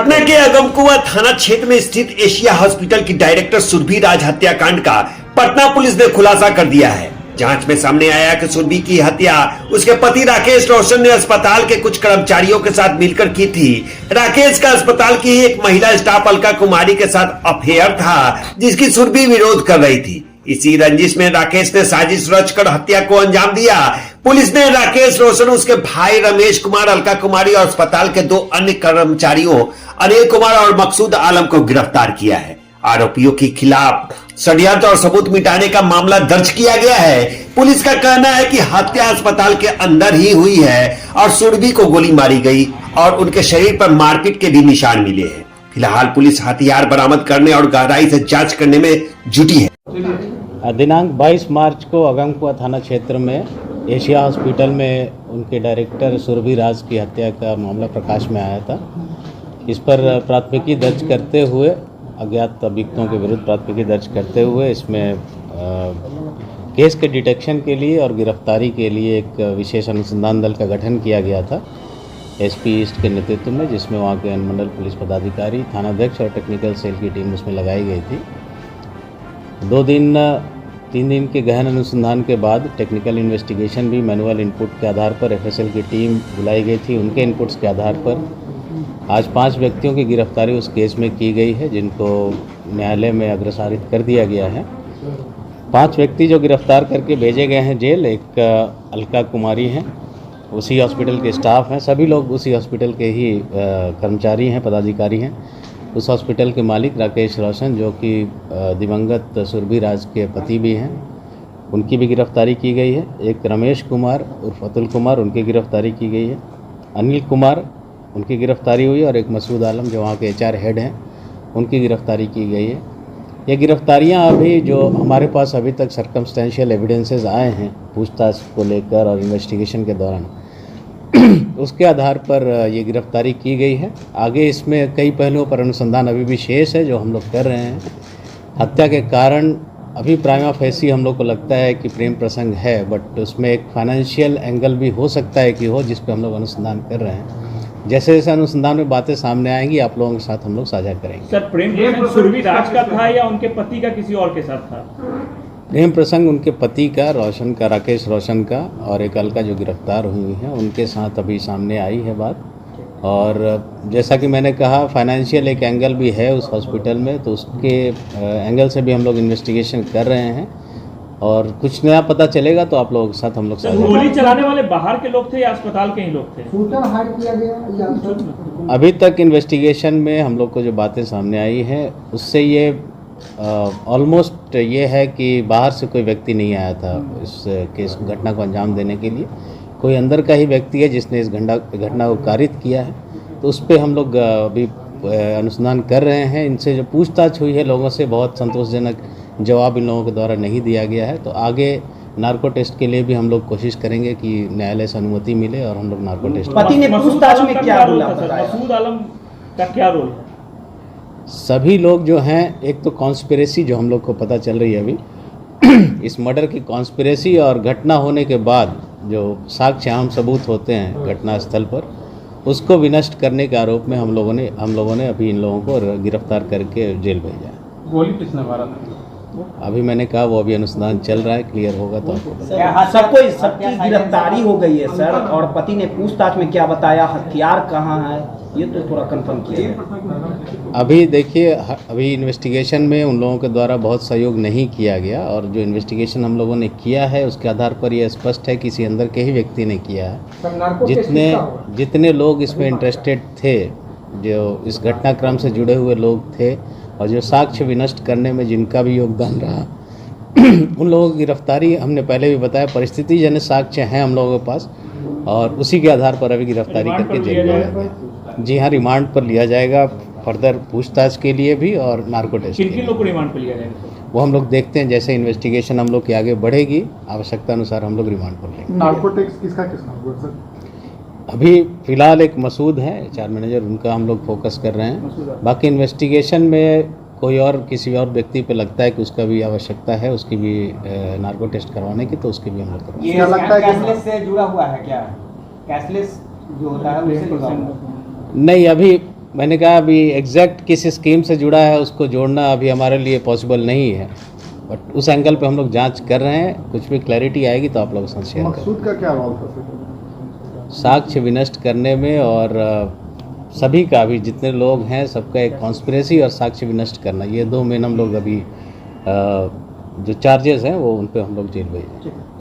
पटना के अगमकुआं थाना क्षेत्र में स्थित एशिया हॉस्पिटल की डायरेक्टर सुरभि राज हत्याकांड का पटना पुलिस ने खुलासा कर दिया है। जांच में सामने आया कि सुरभि की हत्या उसके पति राकेश रोशन ने अस्पताल के कुछ कर्मचारियों के साथ मिलकर की थी। राकेश का अस्पताल की एक महिला स्टाफ अलका कुमारी के साथ अफेयर था, जिसकी सुरभि विरोध कर रही थी। इसी रंजिश में राकेश ने साजिश रचकर हत्या को अंजाम दिया। पुलिस ने राकेश रोशन, उसके भाई रमेश कुमार, अलका कुमारी और अस्पताल के 2 अन्य कर्मचारियों अनिल कुमार और मकसूद आलम को गिरफ्तार किया है। आरोपियों के खिलाफ षड्यंत्र और सबूत मिटाने का मामला दर्ज किया गया है। पुलिस का कहना है कि हत्या अस्पताल के अंदर ही हुई है और सुरभि को गोली मारी गई और उनके शरीर पर मारपीट के भी निशान मिले हैं। फिलहाल पुलिस हथियार बरामद करने और गहराई से जांच करने में जुटी है। दिनांक 22 मार्च को अगमकुआं थाना क्षेत्र में एशिया हॉस्पिटल में उनके डायरेक्टर सुरभि राज की हत्या का मामला प्रकाश में आया था। इस पर प्राथमिकी दर्ज करते हुए अज्ञात अभियुक्तों के विरुद्ध प्राथमिकी दर्ज करते हुए इसमें केस के डिटेक्शन के लिए और गिरफ्तारी के लिए एक विशेष अनुसंधान दल का गठन किया गया था एसपी ईस्ट के नेतृत्व में, जिसमें वहाँ के अनुमंडल पुलिस पदाधिकारी, थानाध्यक्ष और टेक्निकल सेल की टीम उसमें लगाई गई थी। 3 दिन के गहन अनुसंधान के बाद टेक्निकल इन्वेस्टिगेशन भी मैनुअल इनपुट के आधार पर एफएसएल की टीम बुलाई गई थी। उनके इनपुट्स के आधार पर आज 5 व्यक्तियों की गिरफ्तारी उस केस में की गई है, जिनको न्यायालय में अग्रसारित कर दिया गया है। 5 व्यक्ति जो गिरफ्तार करके भेजे गए हैं जेल, एक अलका कुमारी हैं, उसी हॉस्पिटल के स्टाफ हैं, सभी लोग उसी हॉस्पिटल के ही कर्मचारी हैं, पदाधिकारी हैं। उस हॉस्पिटल के मालिक राकेश रोशन, जो कि दिवंगत सुरभि राज के पति भी हैं, उनकी भी गिरफ्तारी की गई है। एक रमेश कुमार उर्फ अतुल कुमार, उनकी गिरफ्तारी की गई है। अनिल कुमार, उनकी गिरफ्तारी हुई और एक मकसूद आलम जो वहाँ के एचआर हेड हैं, उनकी गिरफ्तारी की गई है। ये गिरफ्तारियाँ अभी जो हमारे पास अभी तक सर्कमस्टेंशियल एविडेंसेस आए हैं पूछताछ को लेकर और इन्वेस्टिगेशन के दौरान, उसके आधार पर ये गिरफ्तारी की गई है। आगे इसमें कई पहलुओं पर अनुसंधान अभी भी शेष है जो हम लोग कर रहे हैं। हत्या के कारण अभी प्राइमा फेसी हम लोग को लगता है कि प्रेम प्रसंग है, बट उसमें एक फाइनेंशियल एंगल भी हो सकता है कि हो, जिस पे हम लोग अनुसंधान कर रहे हैं। जैसे जैसे अनुसंधान में बातें सामने आएंगी आप लोगों के साथ हम लोग साझा करेंगे। सर, प्रेम प्रसंग सुरभि राज का था या उनके पति का किसी और के साथ था? प्रेम प्रसंग उनके पति का, रोशन का, राकेश रोशन का, और एक अलका जो गिरफ्तार हुई हैं उनके साथ अभी सामने आई है बात। और जैसा कि मैंने कहा, फाइनेंशियल एक एंगल भी है उस हॉस्पिटल में, तो उसके एंगल से भी हम लोग इन्वेस्टिगेशन कर रहे हैं और कुछ नया पता चलेगा तो आप लोगों के साथ हम लोग साझा। गोली चलाने वाले बाहर के लोग थे या अस्पताल के ही लोग थे? हायर किया गया। अभी तक इन्वेस्टिगेशन में हम लोग को जो बातें सामने आई हैं उससे ये ऑलमोस्ट ये है कि बाहर से कोई व्यक्ति नहीं आया था इस केस घटना को अंजाम देने के लिए। कोई अंदर का ही व्यक्ति है जिसने इस घटना को कारित किया है, तो उस पर हम लोग अभी अनुसंधान कर रहे हैं। इनसे जो पूछताछ हुई है लोगों से, बहुत संतोषजनक जवाब इन लोगों के द्वारा नहीं दिया गया है। तो आगे नार्को टेस्ट के लिए भी हम लोग कोशिश करेंगे कि न्यायालय से अनुमति मिले और हम लोग नार्को टेस्ट। पति ने पूछताछ में क्या बोला? मकसूद आलम का क्या रोल है? सभी लोग जो हैं, एक तो कॉन्स्पिरेसी जो हम लोग को पता चल रही है अभी इस मर्डर की कॉन्स्पिरेसी, और घटना होने के बाद जो साक्ष्य अहम सबूत होते हैं घटना स्थल पर, उसको विनष्ट करने के आरोप में हम लोगों ने अभी इन लोगों को गिरफ्तार करके जेल भेजा है। गोली किसने मारा था? अभी मैंने कहा वो अभी अनुसंधान चल रहा है, क्लियर होगा तो आपको सबकी गिरफ्तारी हो गई है सर, और पति ने पूछताछ में क्या बताया, हथियार कहाँ है, ये तो थोड़ा कंफर्म किया है। अभी देखिए, अभी इन्वेस्टिगेशन में उन लोगों के द्वारा बहुत सहयोग नहीं किया गया, और जो इन्वेस्टिगेशन हम लोगों ने किया है उसके आधार पर यह स्पष्ट है किसी अंदर के ही व्यक्ति ने किया है। जितने लोग इसमें इंटरेस्टेड थे, जो इस घटनाक्रम से जुड़े हुए लोग थे और जो साक्ष्य विनष्ट करने में जिनका भी योगदान रहा उन लोगों की गिरफ्तारी, हमने पहले भी बताया, परिस्थिति जन्य साक्ष्य हैं हम लोगों के पास, और उसी के आधार पर अभी गिरफ्तारी करके जेल में लाया गया। जी हाँ, रिमांड पर लिया जाएगा फर्दर पूछताछ के लिए भी और नार्को टेस्ट। किन लोग को रिमांड पर लिया जाएगा? वो हम लोग देखते हैं, जैसे इन्वेस्टिगेशन हम लोग की आगे बढ़ेगी, आवश्यकता अनुसार हम लोग रिमांड पर लेंगे। नार्को टेस्ट किसका हुआ सर? अभी फिलहाल एक मसूद है एचआर मैनेजर, उनका हम लोग फोकस कर रहे हैं। बाकी इन्वेस्टिगेशन में कोई और किसी और व्यक्ति पे लगता है कि उसका भी आवश्यकता है, उसकी भी नार्को टेस्ट करवाने की, तो उसकी भी हम लोग करवाएंगे। ये लगता है कैशलेस से जुड़ा हुआ है क्या? कैशलेस जो होता है उससे जुड़ा हुआ? नहीं, अभी मैंने कहा अभी एग्जैक्ट किस स्कीम से जुड़ा है उसको जोड़ना अभी हमारे लिए पॉसिबल नहीं है, बट उस एंगल पे हम लोग जांच कर रहे हैं। कुछ भी क्लैरिटी आएगी तो आप लोगों के साथ शेयर करेंगे। मकसूद का क्या रोल था सर? साक्ष्य विनष्ट करने में और सभी का भी जितने लोग हैं सबका एक कॉन्स्पिरेसी और साक्ष्य विनष्ट करना, ये दो मेन हम लोग अभी जो चार्जेस हैं वो उन पे हम लोग जेल भेजेंगे।